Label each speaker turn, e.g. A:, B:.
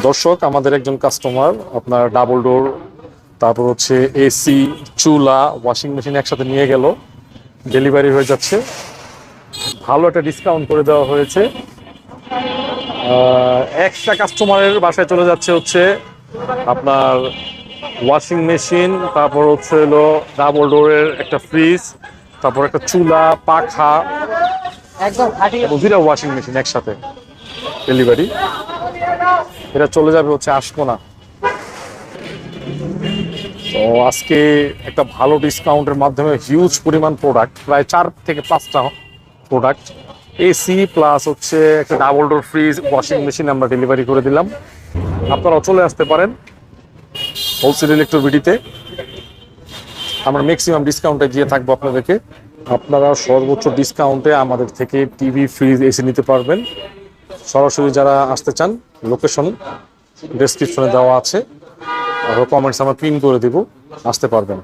A: দর্শক, আমাদের একজন কাস্টমার আপনার ডাবল ডোর, তারপর হচ্ছে এসি, চুলা, ওয়াশিং মেশিন একসাথে নিয়ে গেল, ডেলিভারি হয়ে যাচ্ছে। ভালো একটা ডিসকাউন্ট করে দেওয়া হয়েছে। একটা কাস্টমারের বাসায় চলে যাচ্ছে হচ্ছে আপনার ওয়াশিং মেশিন, তারপর হচ্ছে হলো ডাবল ডোরের একটা ফ্রিজ, তারপর একটা চুলা, পাখা, দুইটা ওয়াশিং মেশিন একসাথে ডেলিভারি। এটা চলে যাবে হচ্ছে আশকোনা। তো আজকে একটা ভালো ডিসকাউন্টের মাধ্যমে হিউজ পরিমাণ প্রোডাক্ট, প্রায় 4 থেকে 5টা প্রোডাক্ট, এসি প্লাস হচ্ছে একটা double door fridge, washing machine আমরা ডেলিভারি করে দিলাম। আপনারাও চলে আসতে পারেন হোলসেল ইলেকট্রোবিডিতে। আমরা ম্যাক্সিমাম ডিসকাউন্টে দিয়ে থাকবো আপনাদেরকে। আপনারা সর্বোচ্চ ডিসকাউন্টে আমাদের থেকে টিভি, ফ্রিজ, এসি নিতে পারবেন। সরাসরি যারা আসতে চান, লোকেশন ডেসক্রিপশনে দেওয়া আছে, আর কমেন্টস আমরা পিন করে দিব, আসতে পারবেন।